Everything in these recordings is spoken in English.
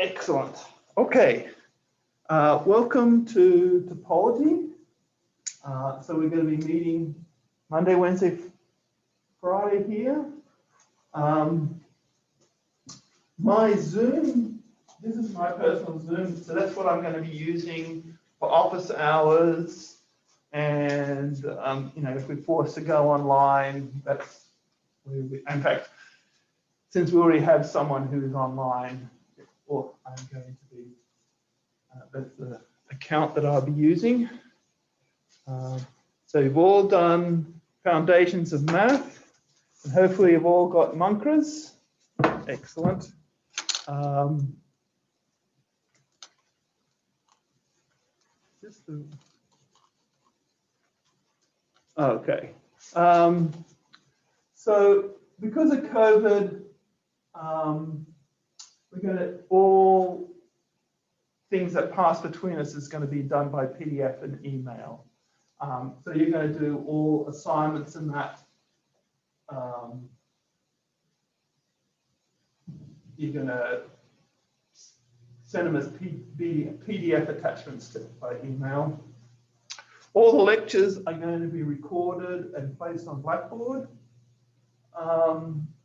Excellent. Okay. Welcome to topology. So we're going to be meeting Monday, Wednesday, Friday here. My Zoom, this is my personal Zoom, so that's what I'm going to be using for office hours. And you know, if we're forced to go online, that's in fact, since we already have someone who's online, or I'm going to be, that's the account that I'll be using. So you've all done foundations of math, and hopefully you've all got Munkras. Excellent. Okay. So because of COVID, we're going to, all things that pass between us is going to be done by PDF and email. So you're going to do all assignments and that. You're going to send them as PDF attachments by email. All the lectures are going to be recorded and placed on Blackboard.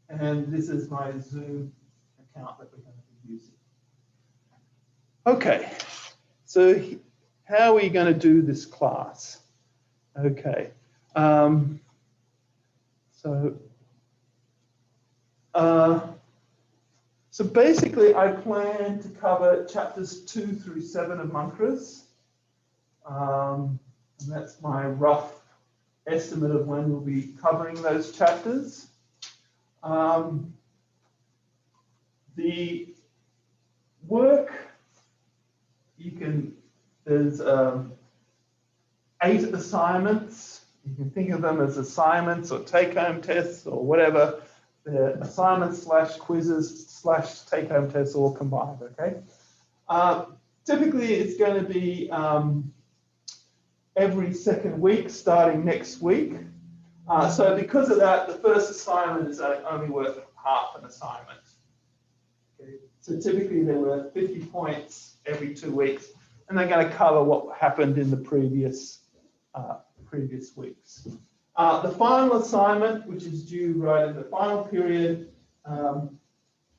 And this is my Zoom account that we're going to be using. Okay, so how are we going to do this class? Okay, so basically I plan to cover chapters 2 through 7 of Munkras. And that's my rough estimate of when we'll be covering those chapters. The work, there's 8 assignments. You can think of them as assignments or take-home tests or whatever. They're assignments / quizzes / take-home tests all combined, okay? Typically, it's going to be every second week starting next week. So because of that, the first assignment is only worth half an assignment. Okay. So typically there were 50 points every 2 weeks, and they're going to cover what happened in the previous weeks. The final assignment, which is due right in the final period,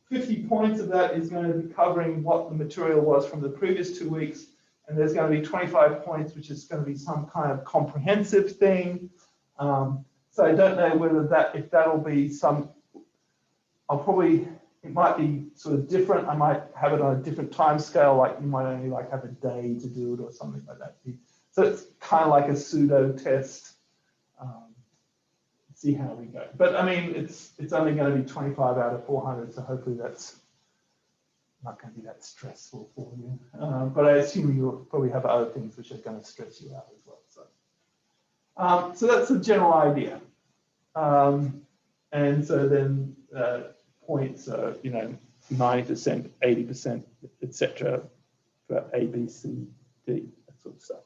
50 points of that is going to be covering what the material was from the previous 2 weeks, and there's going to be 25 points, which is going to be some kind of comprehensive thing. So I don't know whether if that'll be some, it might be sort of different. I might have it on a different time scale, like you might only like have a day to do it or something like that. So it's kind of like a pseudo test. See how we go. But I mean, it's only going to be 25 out of 400, so hopefully that's not going to be that stressful for you. But I assume you'll probably have other things which are going to stress you out as well. So that's the general idea. And so then points are, 90%, 80%, etc. for A, B, C, D, that sort of stuff.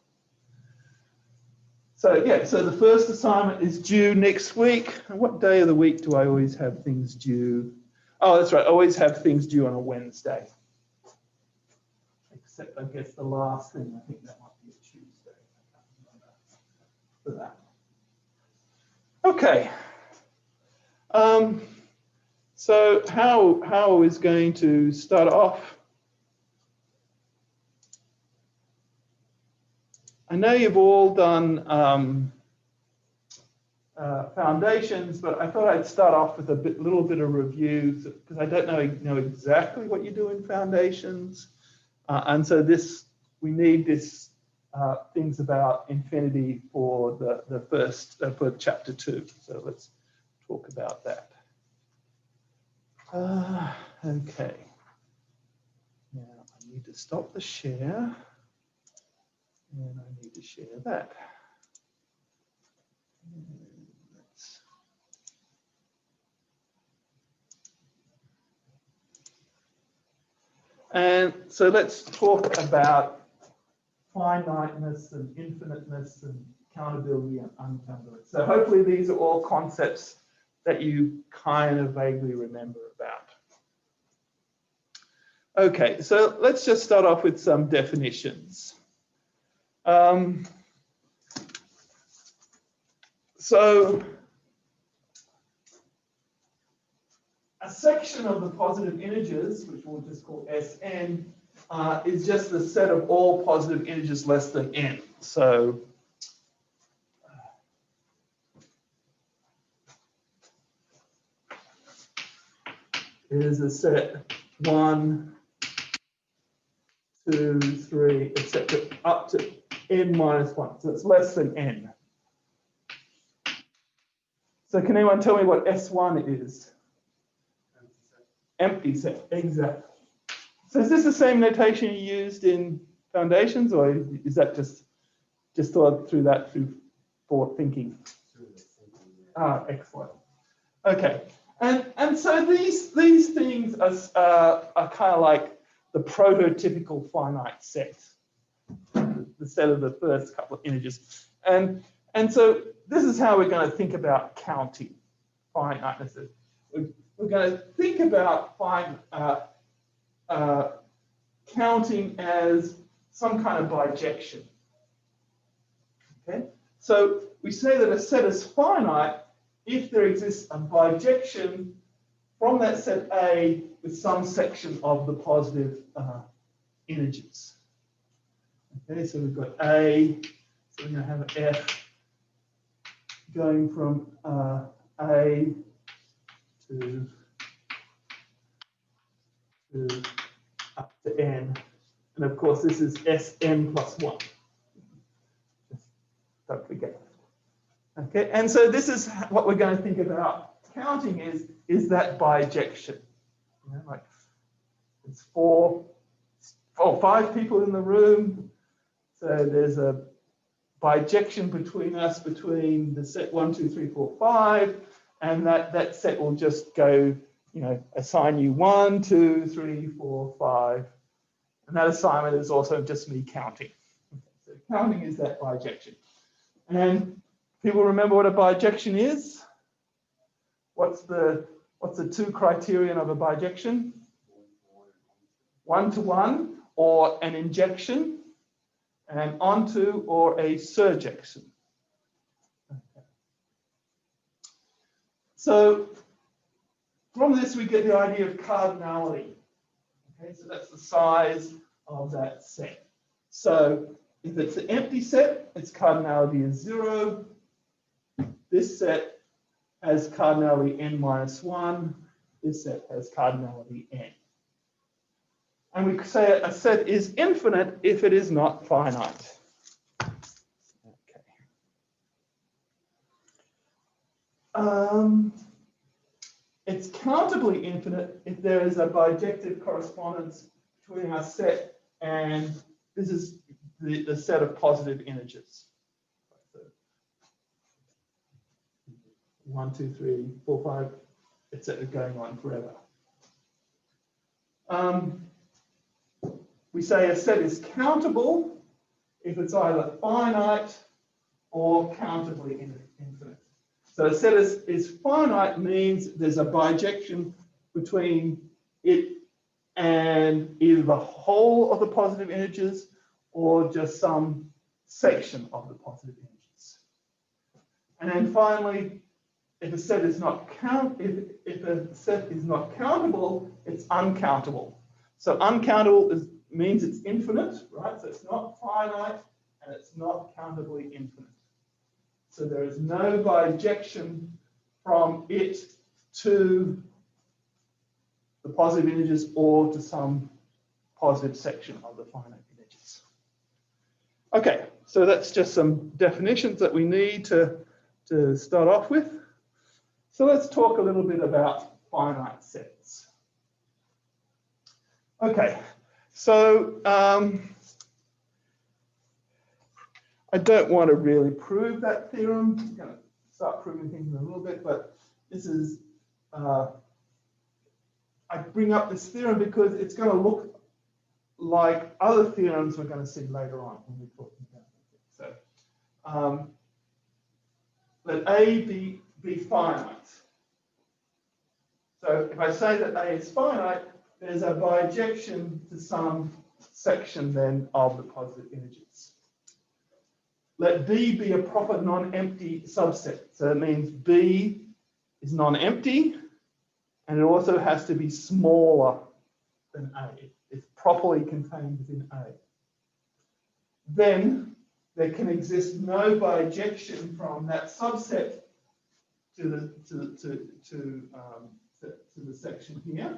So yeah, so the first assignment is due next week. And what day of the week do I always have things due? Oh, that's right, I always have things due on a Wednesday. Except I guess the last thing, I think that might be a Tuesday. I can't remember for that. Okay. So how are we going to start off? I know you've all done foundations, but I thought I'd start off with a little bit of review because I don't know exactly what you do in foundations, and so we need this things about infinity for the first for chapter 2. So let's talk about that. Okay. Now I need to stop the share. And I need to share that. And so let's talk about finiteness and infiniteness and countability and uncountability. So hopefully these are all concepts that you kind of vaguely remember about. Okay, so let's just start off with some definitions. So a section of the positive integers, which we'll just call Sn, is just the set of all positive integers less than n. So it is a set 1, 2, 3, etc., up to n minus 1. So it's less than n. So can anyone tell me what S1 is? Empty set, exactly. So is this the same notation you used in foundations, or is that just thought through that through forward thinking? Ah, excellent. Okay, and so these things are kind of like the prototypical finite set, the set of the first couple of integers, and so this is how we're going to think about counting finiteness. We're going to think about counting as some kind of bijection. Okay, so we say that a set is finite if there exists a bijection from that set A with some section of the positive integers. Okay, so we've got A, so we're going to have an F going from A to up to n, and of course this is Sn plus 1. Just don't forget. Okay, and so this is what we're going to think about counting is that bijection. You know, like it's five people in the room, so there's a bijection between us between the set 1, 2, 3, 4, 5, and that set will just go, you know, assign you 1, 2, 3, 4, 5, and that assignment is also just me counting. So counting is that bijection. And people remember what a bijection is? What's the two criterion of a bijection? 1-to-1 or an injection, and onto or a surjection. Okay. So from this we get the idea of cardinality. Okay, so that's the size of that set. So if it's an empty set, its cardinality is 0. This set has cardinality n minus 1. This set has cardinality n. And we say a set is infinite if it is not finite. Okay. It's countably infinite if there is a bijective correspondence between our set and this is the set of positive integers. So 1, 2, 3, 4, 5, etc., going on forever. We say a set is countable if it's either finite or countably infinite. So a set is finite means there's a bijection between it and either the whole of the positive integers or just some section of the positive integers. And then finally, if a set is not if a set is not countable, it's uncountable. So uncountable means it's infinite, right? So it's not finite and it's not countably infinite. So there is no bijection from it to the positive integers or to some positive section of the finite integers. Okay, so that's just some definitions that we need to start off with. So let's talk a little bit about finite sets. Okay, so I don't want to really prove that theorem. I'm going to start proving things in a little bit, but this is, I bring up this theorem because it's going to look like other theorems we're going to see later on when we're talking about it. So let A be finite. So if I say that A is finite, there's a bijection to some section then of the positive integers. Let B be a proper non-empty subset. So it means B is non-empty, and it also has to be smaller than A. It's properly contained within A. Then there can exist no bijection from that subset to the section here.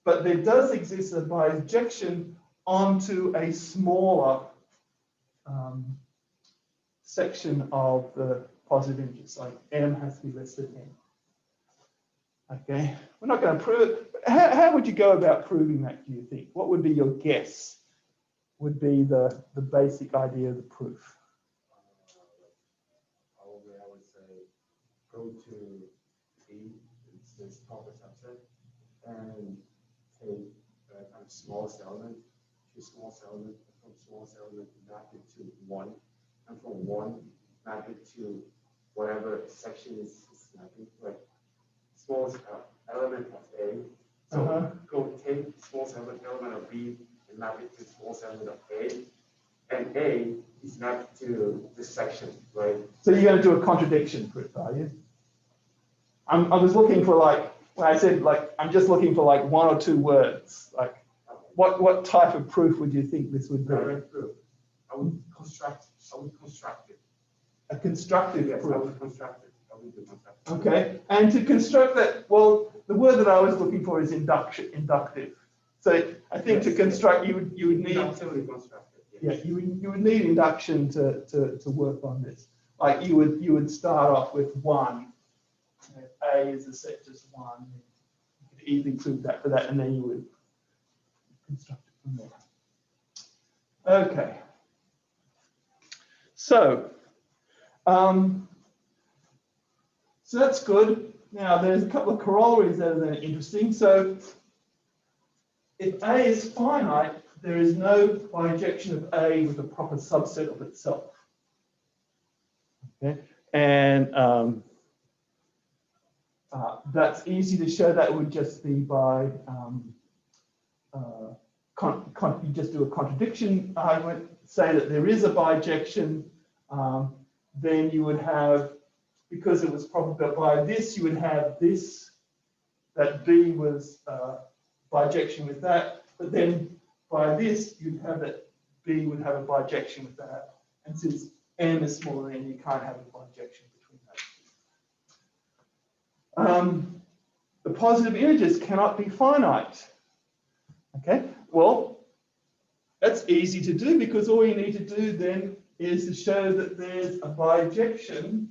But there does exist a bijection onto a smaller section of the positive integers, like m has to be less than n. Okay, we're not going to prove it. How would you go about proving that, do you think? What would be your guess would be the basic idea of the proof? Probably I would say go to E, it's this proper subset, and take the kind of smallest element, choose smallest element, from smallest element map it to 1, and from 1 map it to whatever section is mapping, like smallest element of A. So go take smallest element of B and map it to smallest element of A, and A is mapped to this section, right? So you're going to do a contradiction proof, are you? I was looking for, like, when I said, like, I'm just looking for like 1 or 2 words. Like, what type of proof would you think this would be? Direct proof. I would construct it. A constructive Yes, proof. I would construct it. I would do construct it. Okay, and to construct that, well, the word that I was looking for is inductive. So I think to construct, you would need. Inductively construct it. Yes. Yeah, you would need induction to work on this. Like you would start off with 1. A is a set just 1. You could easily prove that for that, and then you would construct it from there. Okay. So, so that's good. Now there's a couple of corollaries that are interesting. So if A is finite, there is no bijection of A with a proper subset of itself. Okay, and that's easy to show. That would just be by you just do a contradiction argument, say that there is a bijection, then you would have, because it was probably by this, you would have this, that B was bijection with that, but then by this, you'd have that B would have a bijection with that. And since M is smaller than N, you can't have a bijection between those two. The positive integers cannot be finite. Okay, well, that's easy to do because all you need to do then is to show that there's a bijection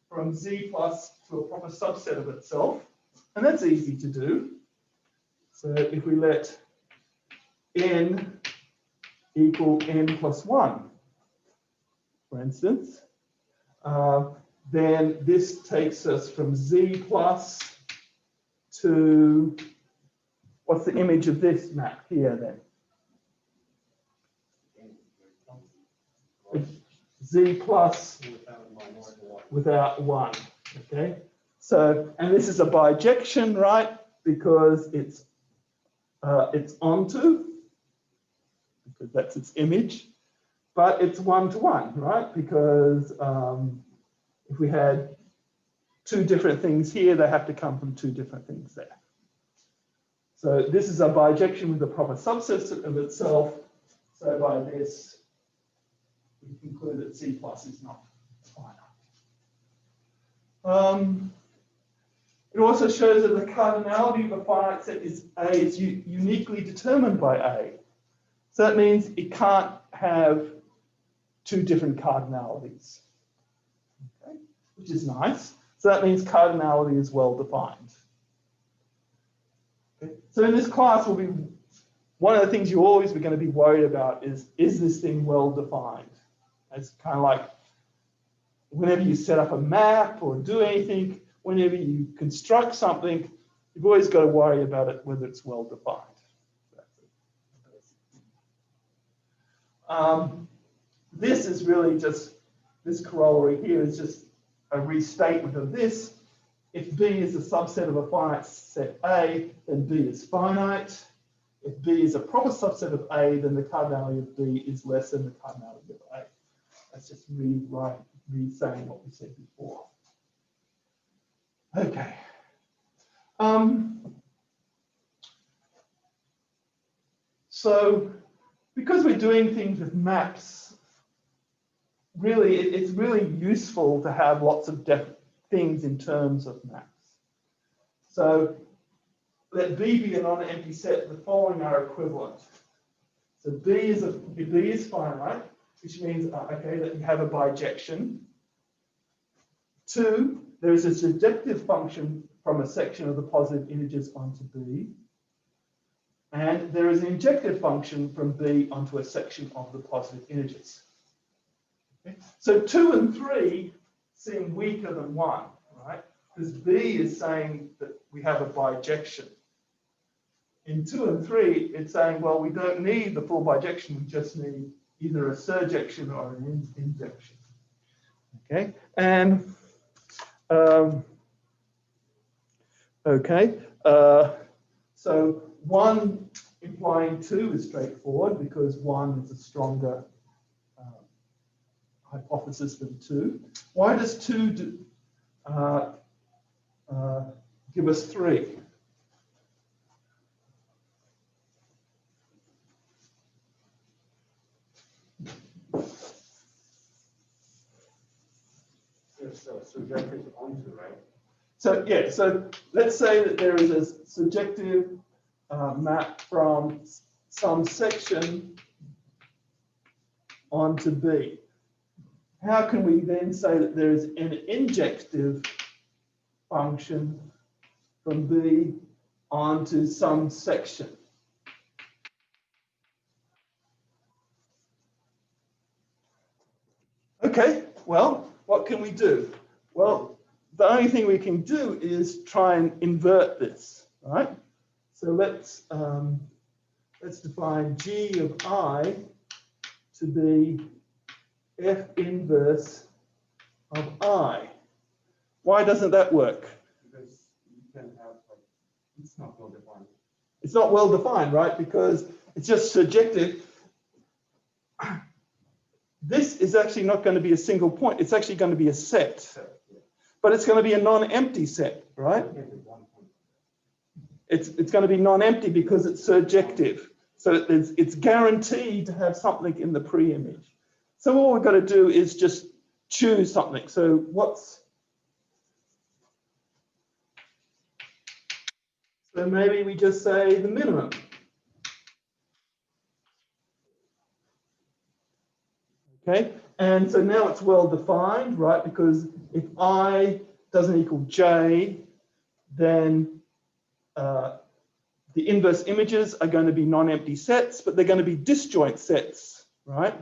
from Z plus to a proper subset of itself. And that's easy to do. So if we let N equal N plus 1, for instance, then this takes us from Z plus to, what's the image of this map here then? Z plus without 1, okay? So, and this is a bijection, right? Because it's onto, because that's its image, but it's 1-to-1, right? Because if we had 2 different things here, they have to come from 2 different things there. So this is a bijection with a proper subset of itself. So by this, we conclude that C plus is not finite. It also shows that the cardinality of a finite set is A is uniquely determined by A. So that means it can't have 2 different cardinalities, okay, which is nice. So that means cardinality is well defined. Okay. So in this class, we'll be, one of the things you always are going to be worried about is this thing well defined? It's kind of like whenever you set up a map or do anything, whenever you construct something, you've always got to worry about it, whether it's well defined. This is really just, this corollary here is just a restatement of this. If B is a subset of a finite set A, then B is finite. If B is a proper subset of A, then the cardinality of B is less than the cardinality of A. That's just re-saying what we said before. Okay. So because we're doing things with maps, really, it's really useful to have lots of things in terms of maps. So let B be a non-empty set. The following are equivalent. So B is finite, which means okay that you have a bijection. 2, there is a surjective function from a section of the positive integers onto B. And there is an injective function from B onto a section of the positive integers. Okay. So 2 and 3 seem weaker than 1, right? Because B is saying that we have a bijection. In 2 and 3, it's saying, well, we don't need the full bijection, we just need either a surjection or an injection. Okay, and so 1 implying 2 is straightforward because 1 is a stronger hypothesis than 2. Why does 2 give us 3? So surjective onto, right? So yeah, so let's say that there is a surjective map from some section onto B. How can we then say that there is an injective function from B onto some section? Okay, well, what can we do? Well, the only thing we can do is try and invert this, right? So let's define G of I to be F inverse of I. Why doesn't that work? Because you can have, like, it's not well defined. It's not well defined, right? Because it's just subjective. This is actually not going to be a single point. It's actually going to be a set. But it's going to be a non-empty set, right? It's going to be non-empty because it's surjective. So it's guaranteed to have something in the pre-image. So all we've got to do is just choose something. So so maybe we just say the minimum. Okay, and so now it's well defined, right? Because if I doesn't equal J, then the inverse images are going to be non-empty sets, but they're going to be disjoint sets, right?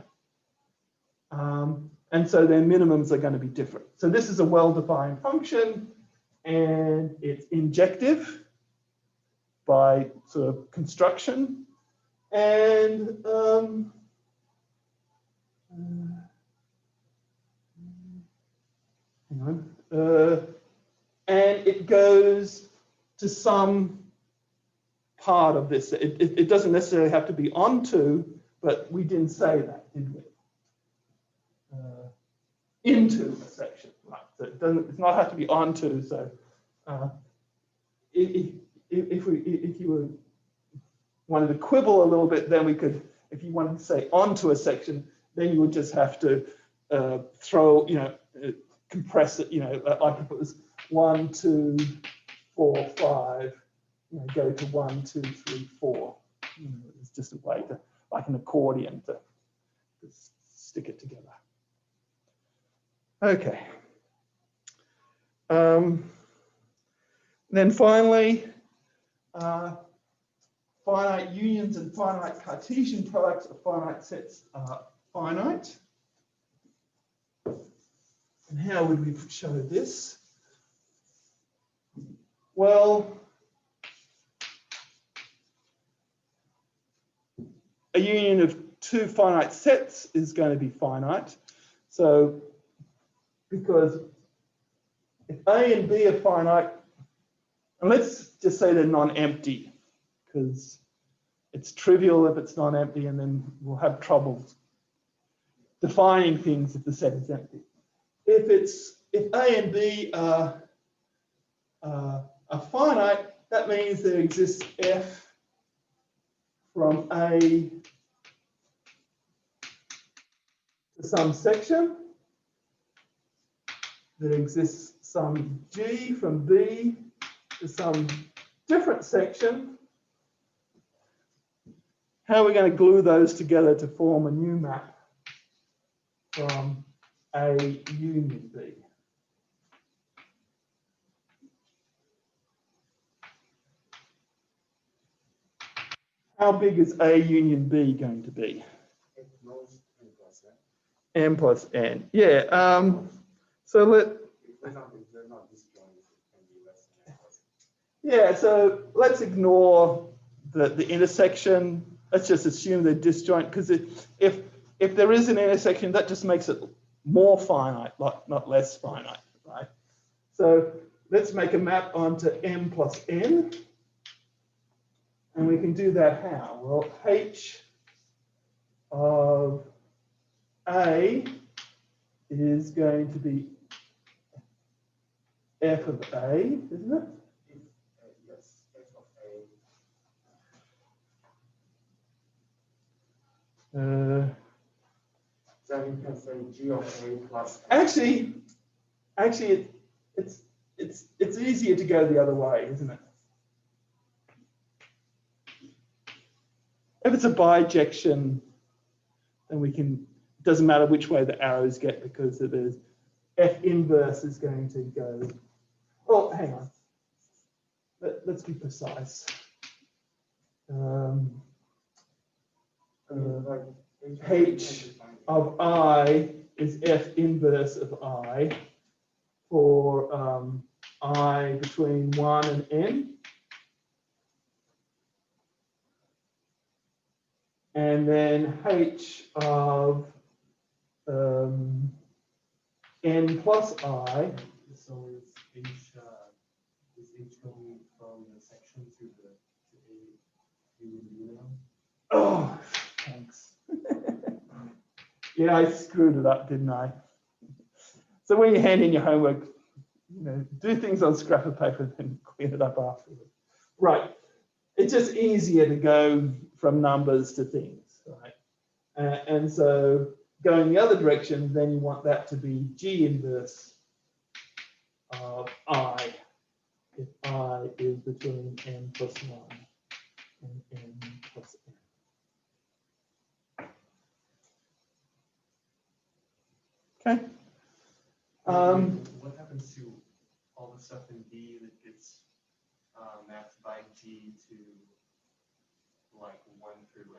And so their minimums are going to be different. So this is a well-defined function, and it's injective by sort of construction, and hang on, and it goes to some part of this. It doesn't necessarily have to be onto, but we didn't say that, did we? Into a section, right? So it's not have to be onto. So if you wanted to quibble a little bit, then we could, if you wanted to say onto a section, then you would just have to throw, compress it, like if it was 1, 2, 4, 5, go to 1, 2, 3, 4. It's just a way to, like an accordion, to stick it together. Okay. Then finally, finite unions and finite Cartesian products of finite sets are finite. And how would we show this? Well, a union of 2 finite sets is going to be finite. So, because if A and B are finite, and let's just say they're non-empty, because it's trivial if it's non-empty, and then we'll have trouble defining things if the set is empty. If A and B are finite, that means there exists F from A to some section. There exists some G from B to some different section. How are we going to glue those together to form a new map from A union B? How big is A union B going to be? M plus N. Yeah. So let's ignore the intersection. Let's just assume they're disjoint, because if there is an intersection, that just makes it more finite, not less finite, right? So let's make a map onto M plus N. And we can do that how? Well, H of A is going to be F of A, isn't it? Yes, F of A. Then you can say G of A plus. Actually, it's easier to go the other way, isn't it? If it's a bijection, then we can. It doesn't matter which way the arrows get, because there's F inverse is going to go. Oh, hang on. Let's be precise. H of I is F inverse of I for I between 1 and N. And then H of N plus I. So is H going from the section to A union? Oh, thanks. Yeah, I screwed it up, didn't I? So when you hand in your homework, do things on scrap of paper, then clean it up afterwards. Right. It's just easier to go from numbers to things, right? And so going the other direction, then you want that to be G inverse of I, if I is between N plus 1 and N plus N. Okay. What happens to all the stuff in B that gets mapped by G to like 1 through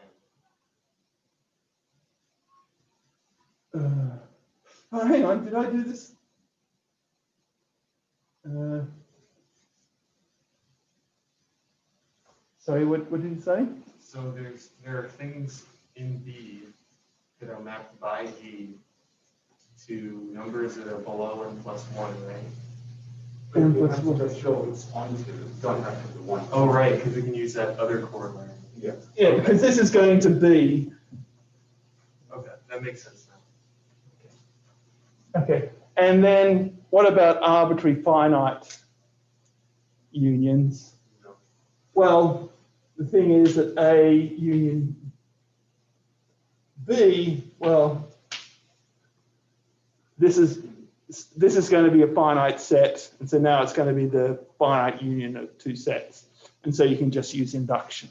N? Oh, hang on, did I do this? Sorry, what did you say? So there are things in B that are mapped by G to numbers that are below N plus 1, right? N plus 1. Just show it's onto, don't have to be 1. Oh, right, because we can use that other corollary. Yeah. Yeah, because this is going to be. Okay, that makes sense now. Okay, and then what about arbitrary finite unions? No. Well, the thing is that A union B, well, this is going to be a finite set, and so now it's going to be the finite union of two sets, and so you can just use induction.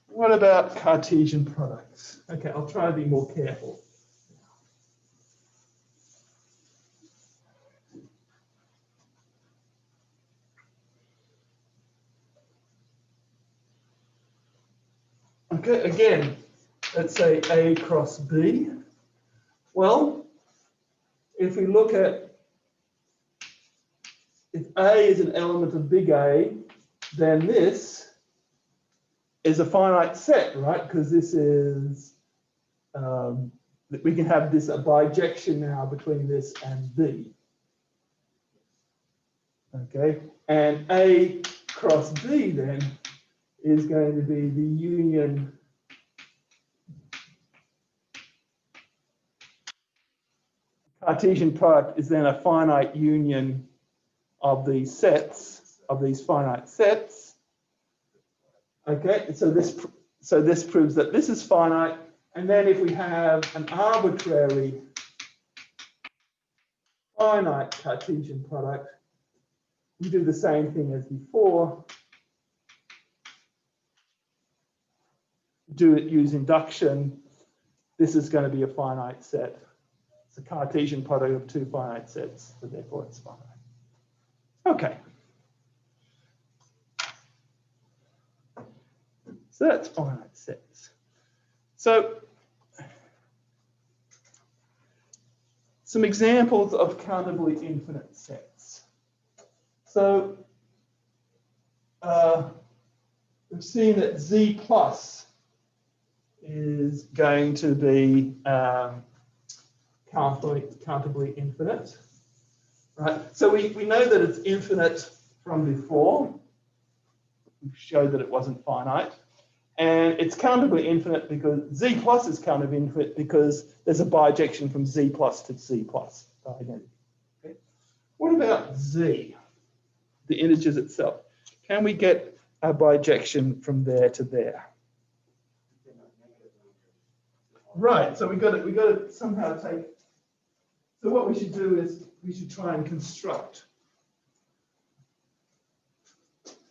What about Cartesian products? Okay, I'll try to be more careful. Okay, again, let's say A cross B. Well, if we look at, if A is an element of big A, then this is a finite set, right? Because this is, we can have this a bijection now between this and B. Okay, and A cross B then is going to be the union Cartesian product is then a finite union of these sets, of these finite sets. Okay, so this proves that this is finite. And then if we have an arbitrary finite Cartesian product, we do the same thing as before. Do it use induction. This is going to be a finite set. It's a Cartesian product of two finite sets, so therefore it's finite. Okay. So that's finite sets. So some examples of countably infinite sets. So we've seen that Z plus is going to be countably infinite, right? So we know that it's infinite from before. We showed that it wasn't finite. And it's countably infinite because Z plus is countably infinite because there's a bijection from Z plus to Z plus. Okay. What about Z, the integers itself? Can we get a bijection from there to there? Right, so we got to somehow take. So what we should do is we should try and construct.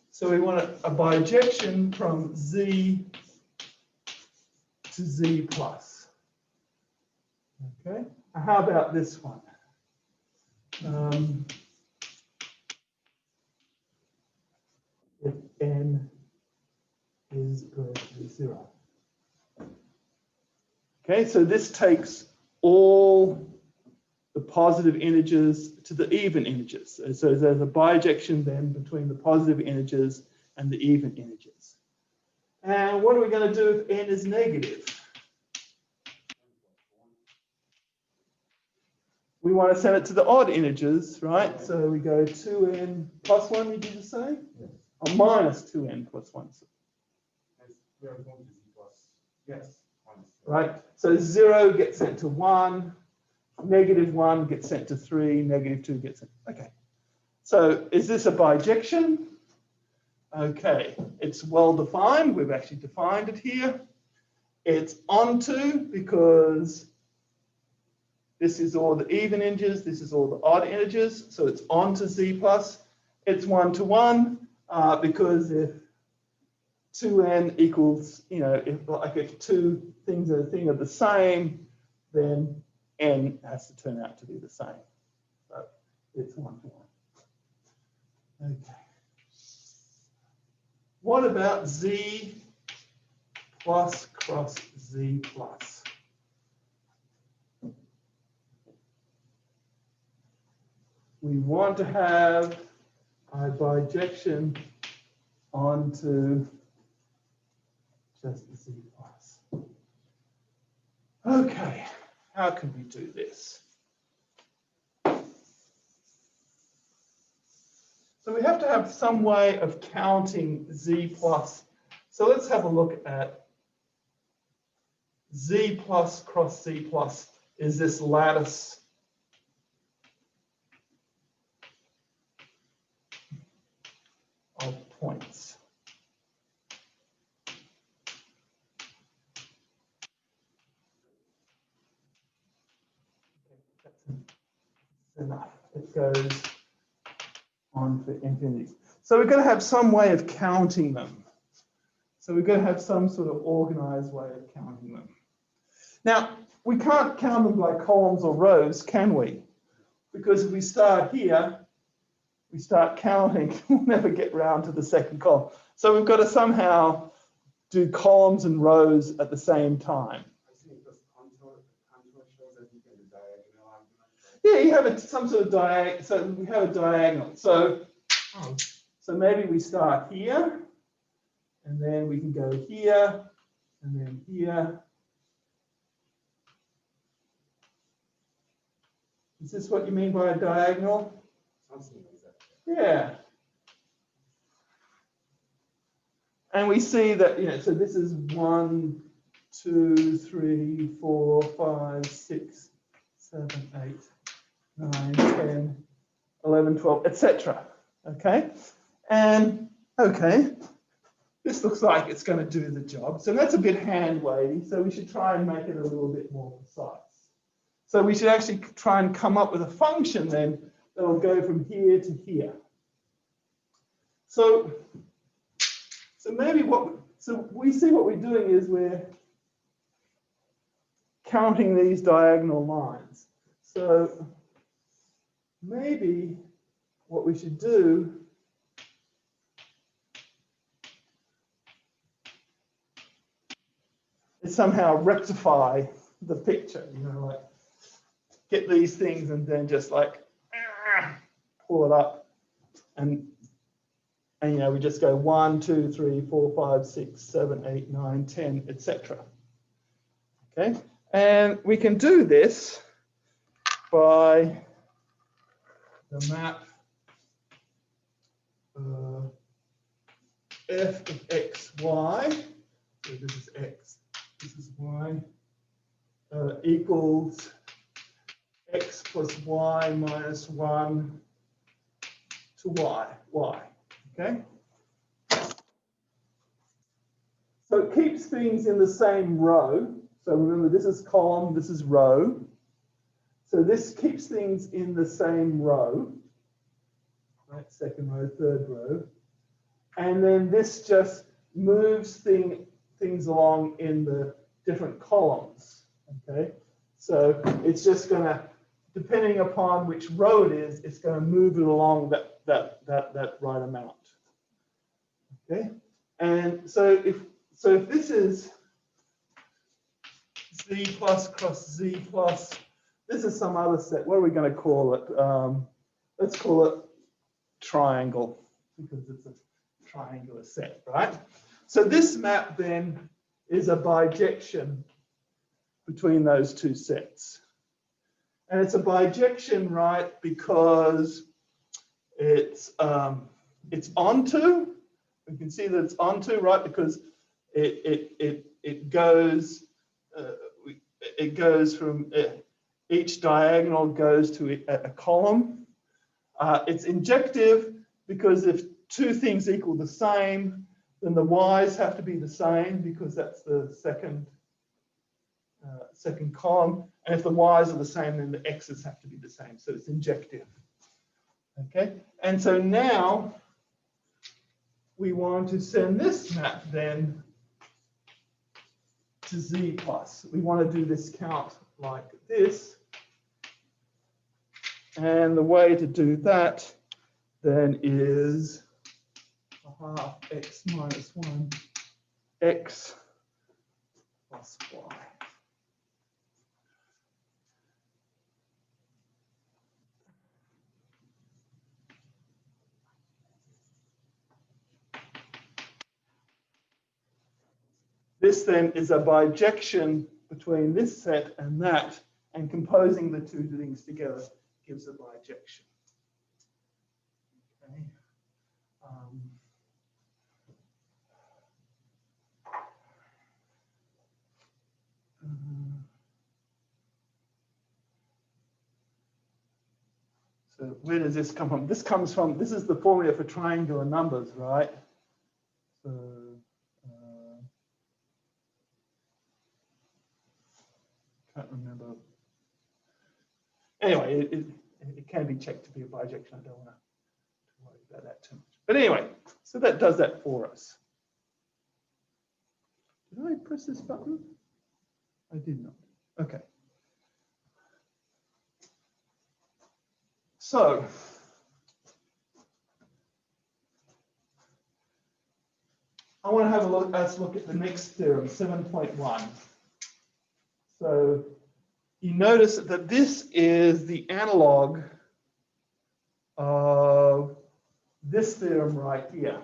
So we want a bijection from Z to Z plus. Okay, how about this one? If n is greater than 0. Okay, so this takes all the positive integers to the even integers. So there's a bijection then between the positive integers and the even integers. And what are we going to do if n is negative? We want to send it to the odd integers, right? So we go 2n plus 1, you did you say? Yes. Or minus 2n plus 1. We are going to Z plus. Yes. Right? So 0 gets sent to 1. -1 gets sent to 3, -2 gets sent. Okay. So is this a bijection? Okay, it's well defined. We've actually defined it here. It's onto because this is all the even integers, this is all the odd integers, so it's onto Z plus. It's 1 to 1 because if 2n equals, if two things are the same, then n has to turn out to be the same. So it's 1 to 1. Okay. What about Z plus cross Z plus? We want to have a bijection onto just Z plus. Okay, how can we do this? So we have to have some way of counting Z plus. So let's have a look at Z plus cross Z plus is this lattice of points. That's enough. It goes on for infinity. So we're going to have some way of counting them. So we're going to have some sort of organized way of counting them. Now, we can't count them by columns or rows, can we? Because if we start here, we start counting, we'll never get round to the second column. So we've got to somehow do columns and rows at the same time. Yeah, you have some sort of diagonal. So we have a diagonal. So maybe we start here, and then we can go here, and then here. Is this what you mean by a diagonal? Yeah. And we see that, you know, so this is 1, 2, 3, 4, 5, 6, 7, 8, 9, 10, 11, 12, etc. Okay. And okay, this looks like it's going to do the job. So that's a bit hand wavy. So we should try and make it a little bit more precise. So we should actually try and come up with a function then that will go from here to here. So maybe so we see what we're doing is we're counting these diagonal lines. So maybe what we should do is somehow rectify the picture, you know, like get these things and then just like pull it up and you know, we just go 1, 2, 3, 4, 5, 6, 7, 8, 9, 10, etc. Okay, and we can do this by the map f of x, y, so this is x, this is y, equals x plus y minus 1 to y, okay? So it keeps things in the same row. So remember, this is column, this is row. So this keeps things in the same row, right? Second row, third row. And then this just moves things along in the different columns, okay? So it's just going to, depending upon which row it is, it's going to move it along that right amount, okay? And so if this is z plus cross z plus, this is some other set. What are we going to call it? Let's call it triangle, because it's a triangular set, right? So this map then is a bijection between those two sets. And it's a bijection, right, because it's onto, we can see that it's onto, right, because it goes from, each diagonal goes to a column. It's injective because if two things equal the same, then the y's have to be the same because that's the second column. And if the y's are the same, then the x's have to be the same. So it's injective. Okay. And so now we want to send this map then to z plus. We want to do this count like this. And the way to do that then is a half x minus 1 x plus y. This then is a bijection between this set and that, and composing the two things together gives a bijection. Okay. So where does this come from? This comes from, this is the formula for triangular numbers, right? So can't remember. Anyway, it can be checked to be a bijection. I don't want to worry about that too much. But anyway, so that does that for us. Did I press this button? I did not. Okay. So I want to have a look. Let's look at the next theorem, 7.1. So you notice that this is the analog of this theorem right here.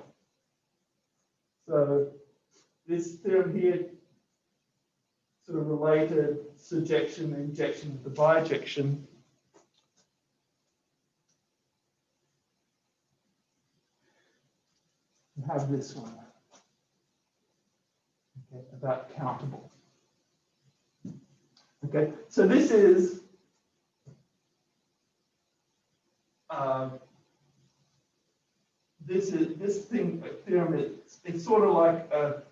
So this theorem here, sort of related surjection, injection with the bijection. have this one, okay, about countable. Okay, so this is this theorem. It's sort of like a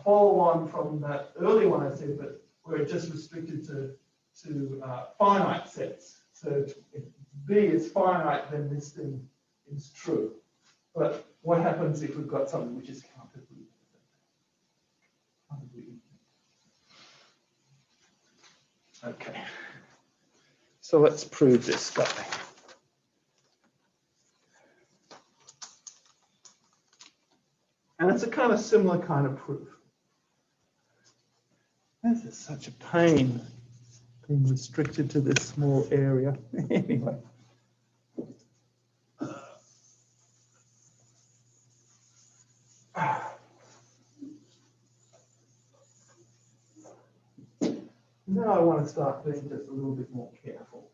follow-on from that early one I said, but where it just restricted to finite sets. So if B is finite, then this thing is true. But what happens if we've got something which is countably infinite? Okay. So let's prove this guy. And it's a kind of similar kind of proof. This is such a pain, being restricted to this small area. Anyway. Now I want to start being just a little bit more careful.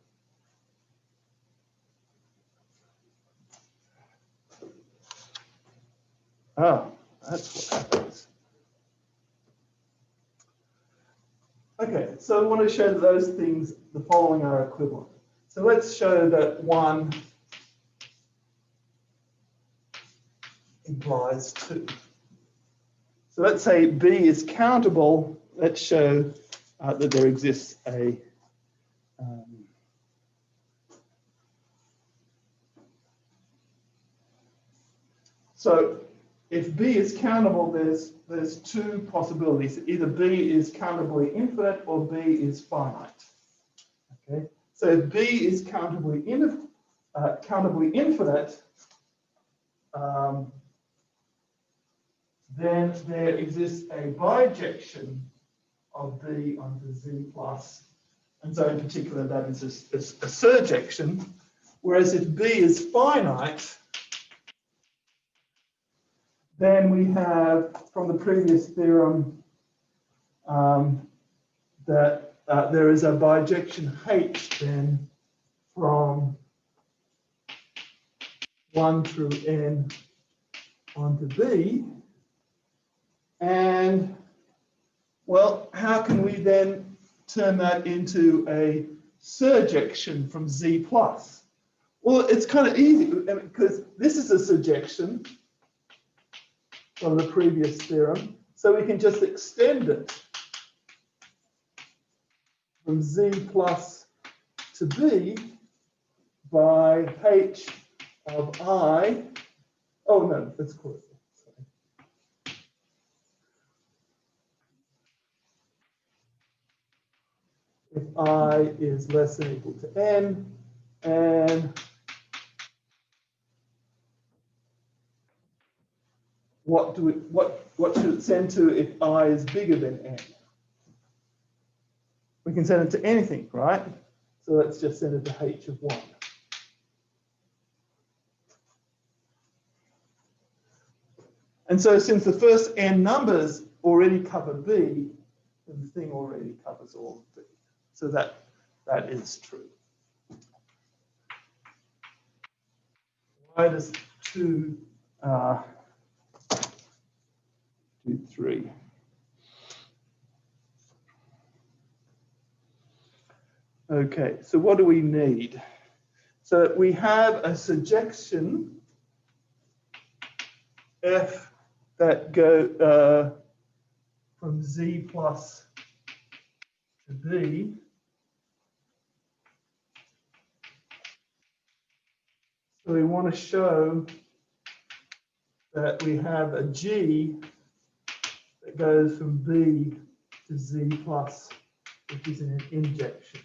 Oh, that's what happens. Okay, so I want to show that those things, the following are equivalent. So let's show that 1 implies 2. So let's say B is countable. Let's show that there exists a so if B is countable, there's two possibilities. Either B is countably infinite or B is finite. Okay, so if B is countably infinite, then there exists a bijection of B onto Z plus, and so in particular that is a surjection. Whereas if B is finite, then we have from the previous theorem that there is a bijection H then from 1 through N onto B. And well, how can we then turn that into a surjection from Z plus? Well, it's kind of easy because this is a surjection from the previous theorem. So we can just extend it from Z plus to B by H of I. Oh no, let's call it. If I is less than or equal to N, and what should it send to if I is bigger than N? We can send it to anything, right? So let's just send it to H of 1. And so since the first N numbers already cover B, then the thing already covers all of B. So that is true. Why does 2 do 3? Okay, so what do we need? So we have a surjection F that go from Z plus to B. So we want to show that we have a G that goes from B to Z plus, which is an injection.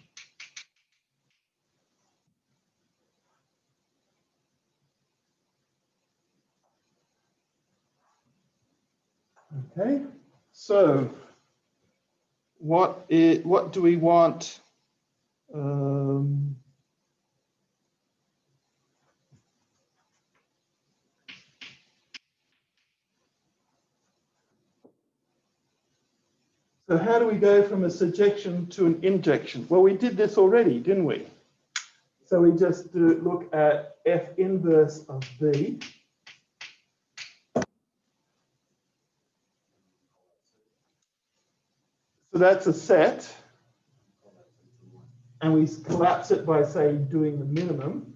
Okay, so what do we want? So how do we go from a surjection to an injection? Well, we did this already, didn't we? So we just look at F inverse of B. So that's a set. And we collapse it by, say, doing the minimum.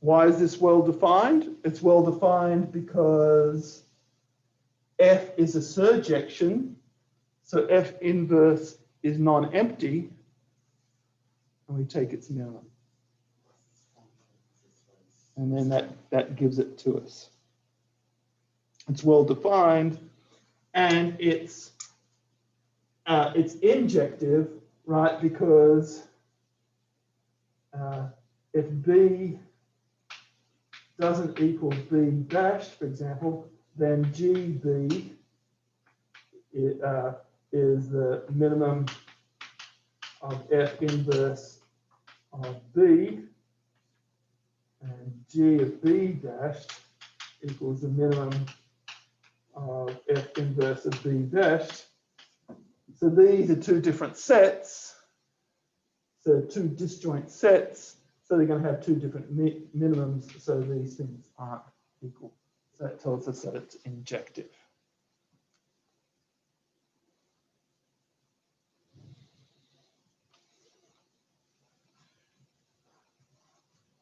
Why is this well defined? It's well defined because F is a surjection, so F inverse is non-empty, and we take its minimum. And then that gives it to us. It's well defined, and it's injective, right? Because if B doesn't equal B dash, for example, then GB is the minimum of F inverse of B, and G of B dash equals the minimum of F inverse of B dash. So these are two different sets, so two disjoint sets, so they're going to have two different minimums, so these things aren't equal. So that tells us that it's injective.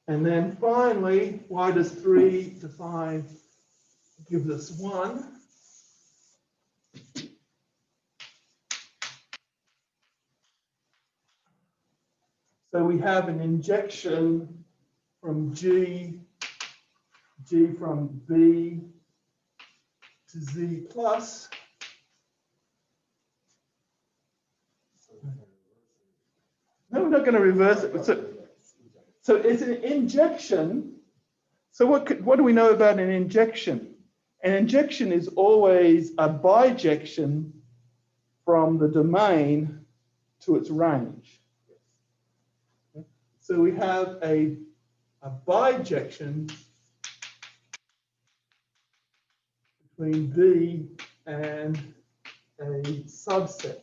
And then finally, why does 3 define gives us 1? So we have an injection from G from B to Z plus. No, we're not going to reverse it. So it's an injection. So what do we know about an injection? An injection is always a bijection from the domain to its range. So we have a bijection between B and a subset,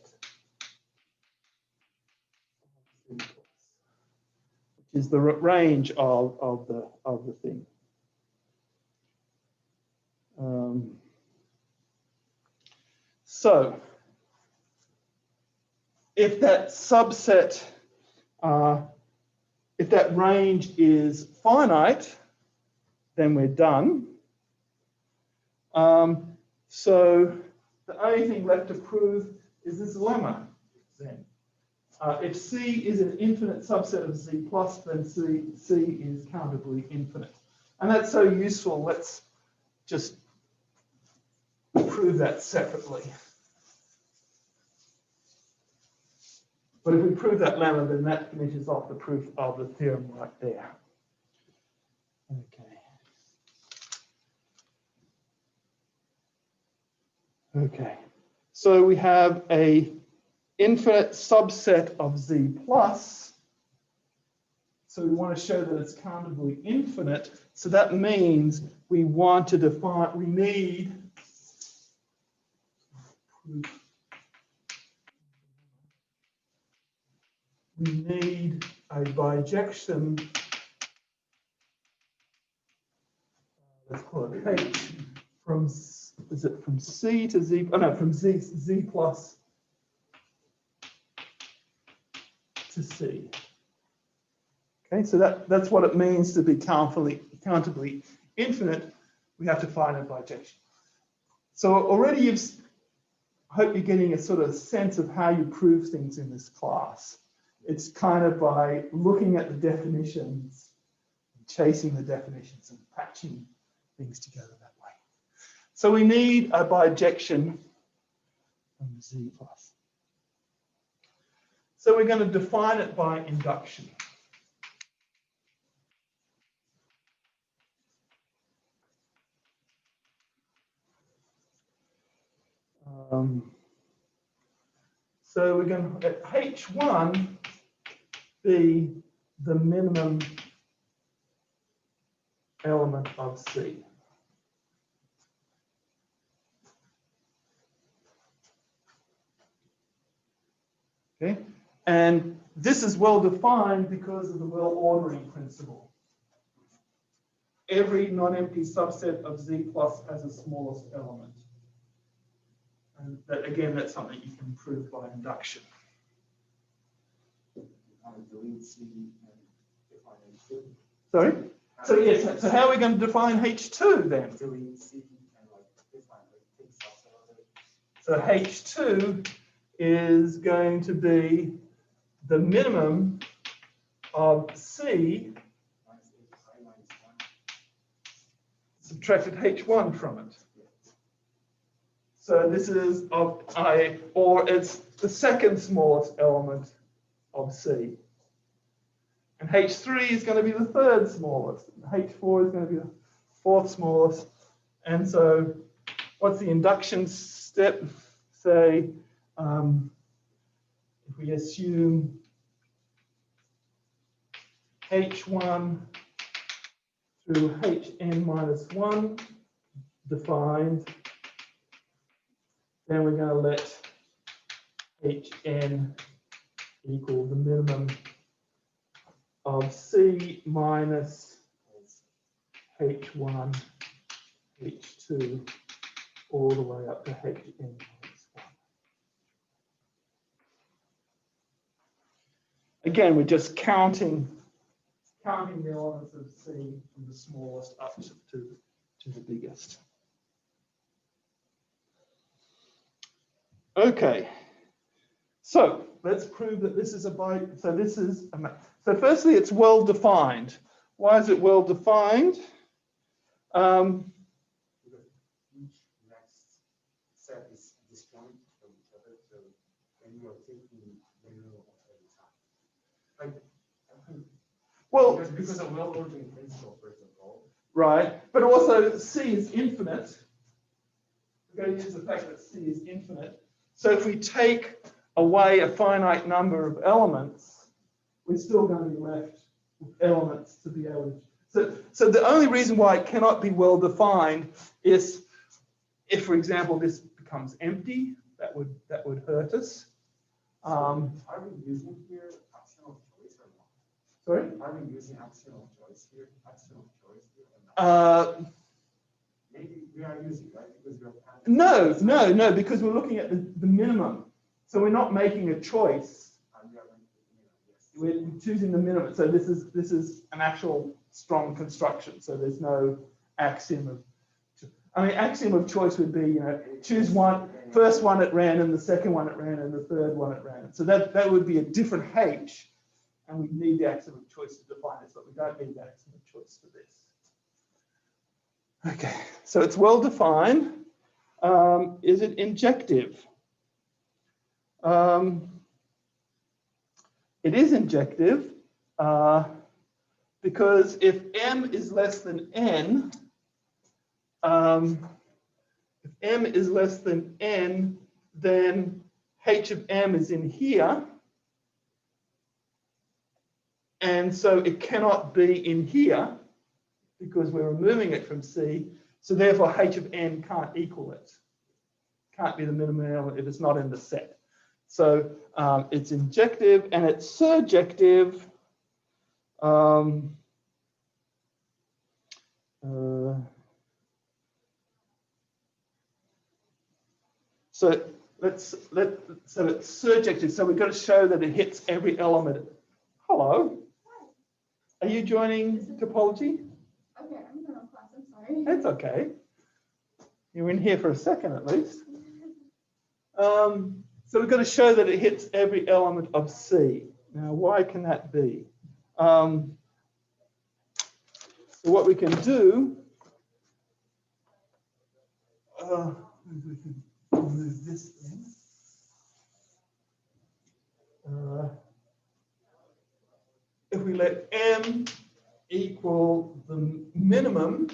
which is the range of the thing. So if that subset, if that range is finite, then we're done. So the only thing left to prove is this lemma then. If C is an infinite subset of Z plus, then C is countably infinite. And that's so useful, let's just prove that separately. But if we prove that lemma, then that finishes off the proof of the theorem right there. Okay, so we have a infinite subset of Z plus. So we want to show that it's countably infinite. So that means we want to define, we need a bijection, let's call it H, from, is it from C to Z, oh no, from Z plus to C. Okay, so that's what it means to be countably infinite. We have to find a bijection. So already I hope you're getting a sort of sense of how you prove things in this class. It's kind of by looking at the definitions, chasing the definitions and patching things together that way. So we need a bijection from Z plus. So we're going to define it by induction. So we're going to let H1 be the minimum element of C. Okay, and this is well defined because of the well ordering principle. every non-empty subset of Z plus has a smallest element. And that, again, that's something you can prove by induction. Delete C and define H2. Sorry? So yes, so how are we going to define H2 then? Delete C and define take subset of it. So H2 is going to be the minimum of C Minus H minus 1. subtracted H1 from it. So this is of I, or it's the second smallest element of C. And H3 is going to be the third smallest. H4 is going to be the fourth smallest. And so what's the induction step? Say, if we assume H1 through Hn minus 1 defined, then we're going to let Hn equal the minimum of C minus H1, H2, all the way up to Hn minus 1. Again, we're just counting the elements of C from the smallest up to the biggest. Okay, so let's prove that this is a byte. So this is a map. So firstly, it's well defined. Why is it well defined? Because each next set is disjoint from each other. So when you are taking the middle of every time. Well, because of well-ordered principle, first of all. Right, but also C is infinite. We're going to use the fact that C is infinite. So if we take away a finite number of elements, we're still going to be left with elements to be able to. So the only reason why it cannot be well defined is if, for example, this becomes empty, that would hurt us. Are we using here optional choice or not? Sorry? Are we using optional choice here? Optional choice here or not? Maybe we are using, right? Because we're No, because we're looking at the minimum. So we're not making a choice. We're choosing the minimum. So this is an actual strong construction. So there's no axiom of. I mean, axiom of choice would be, choose one, first one at random, the second one at random, the third one at random. So that would be a different H, and we need the axiom of choice to define this, but we don't need the axiom of choice for this. Okay, so it's well defined. Is it injective? It is injective because if M is less than N, if M is less than N, then H of M is in here. And so it cannot be in here because we're removing it from C. So therefore H of N can't equal it. Can't be the minimum element if it's not in the set. So it's injective and it's surjective. So it's surjective. So we've got to show that it hits every element. Hello. Are you joining topology? Okay, I'm in a class, I'm sorry. That's okay. You were in here for a second at least. So we've got to show that it hits every element of C. Now, why can that be? So what we can do, we can remove this thing. If we let M equal the minimum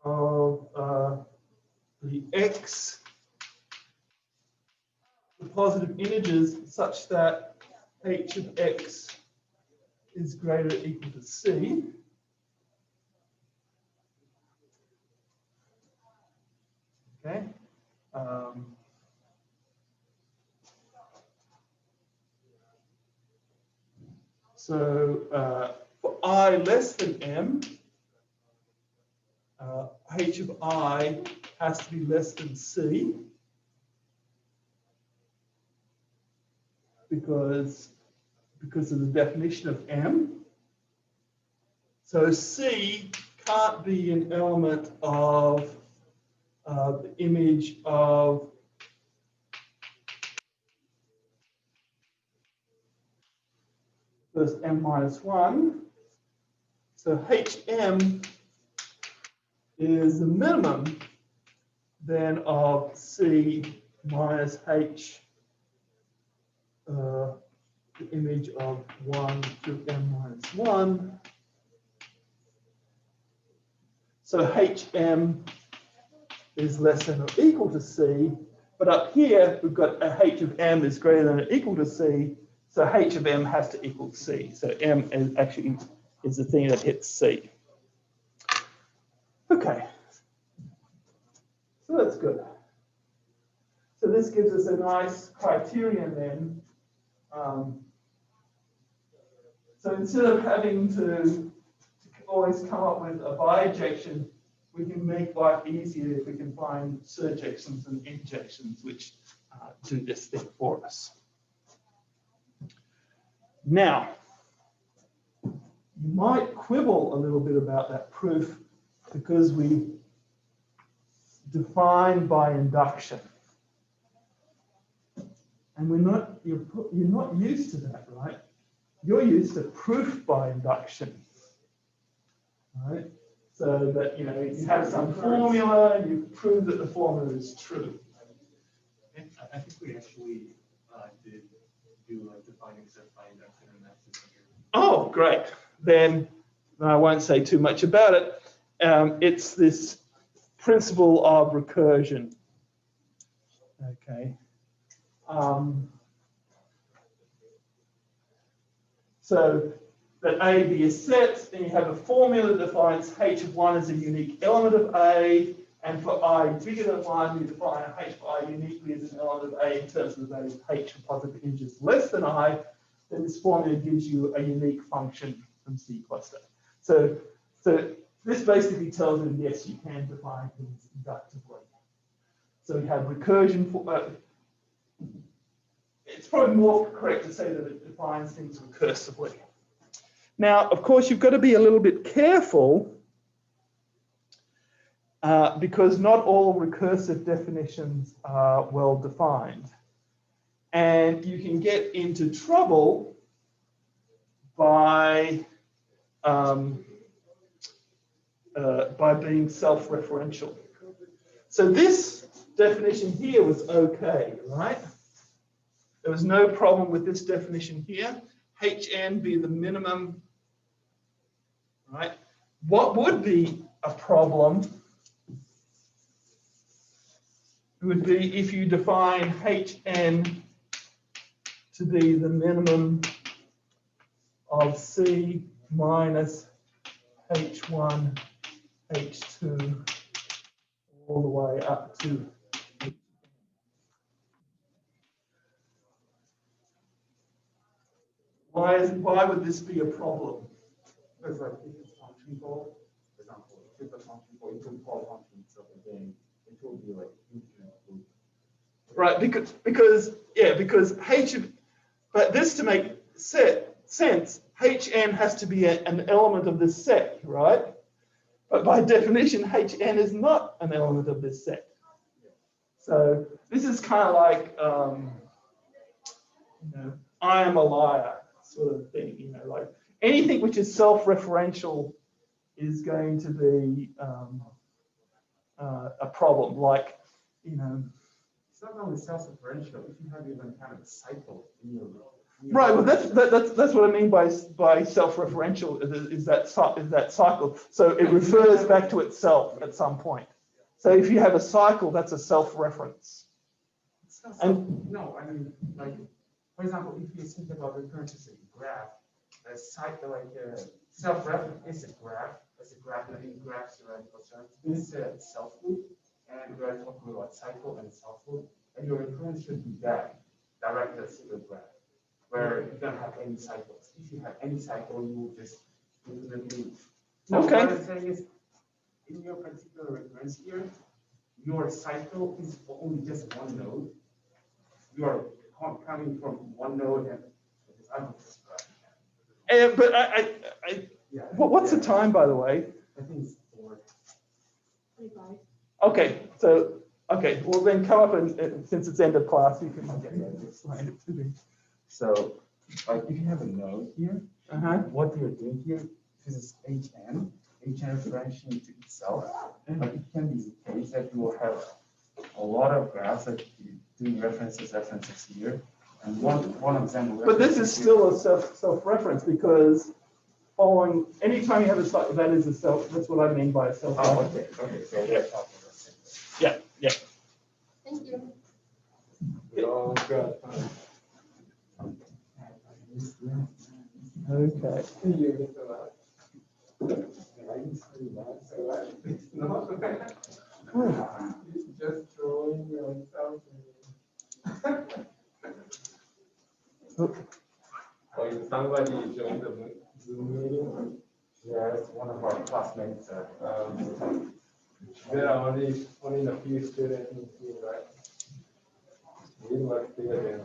of the X, the positive integers such that H of X is greater or equal to C. Okay. So for for I less than m, h of I has to be less than c, because of the definition of m. So C can't be an element of the image of first m minus 1. So Hm is the minimum then of C minus H, the image of 1 to m minus 1. So Hm is less than or equal to C, but up here we've got a H of m is greater than or equal to C, so H of m has to equal C. So m is actually the thing that hits C. Okay, so that's good. So this gives us a nice criterion then. So instead of having to always come up with a bijection, we can make life easier if we can find surjections and injections which do this thing for us. Now, you might quibble a little bit about that proof because we define by induction. And you're not used to that, right? You're used to proof by induction, right? So that, you have some formula, you prove that the formula is true. I think we actually did do defining set by induction and that's here. Oh, great. Then I won't say too much about it. It's this principle of recursion. Okay. So that A be a set, then you have a formula that defines H of 1 as a unique element of A, and for I bigger than 1, you define H of I uniquely as an element of A in terms of the value of H for positive integers less than I, then this formula gives you a unique function from C cluster. So this basically tells you, yes, you can define things inductively. So we have recursion for, it's probably more correct to say that it defines things recursively. Now, of course, you've got to be a little bit careful because not all recursive definitions are well defined. And you can get into trouble by being self-referential. So this definition here was okay, right? There was no problem with this definition here. Hn be the minimum, right? What would be a problem would be if you define Hn to be the minimum of C minus H1, H2, all the way up to H. Why would this be a problem? Because like if it's function call, for example, if the function call, you can call function itself again, it will be like infinite loop. Right, because H of, but this to make sense, Hn has to be an element of this set, right? But by definition, Hn is not an element of this set. So this is kind of like, I am a liar sort of thing, like anything which is self-referential is going to be a problem. Like, It's not only self-referential, if you have even kind of a cycle in your right, well that's what I mean by self-referential is that cycle. So it refers back to itself at some point. So if you have a cycle, that's a self-reference. No, I mean, like, for example, if you think about recurrence as a graph, a cycle like self-reference is a graph. As a graph, I mean, graphs are it's a self-loop, and we're talking about cycle and self-loop, and your recurrence should be that directed as a graph, where you don't have any cycles. If you have any cycle, you will just No, Okay. what I'm saying is, in your particular reference here, your cycle is only just one node. You are coming from one node and But yeah. what's the yeah. time, by the way? I think it's 4. 25. Okay, so, okay, well then come up and since it's end of class, you can explain it to me. So, like, if you have a node here, what you're doing here, this is HN referential to itself. Like, it can be the case that you will have a lot of graphs that you doing references here. And one example. But this is still a self-reference because following, anytime you have a self, that is a self, that's what I mean by a self. Oh, okay, so yeah. Yeah. Thank you. Oh, God. Okay. Just drawing yourself. Somebody joined the Zoom meeting. Yes, one of our classmates. There are only a few students in here, right? We must be again.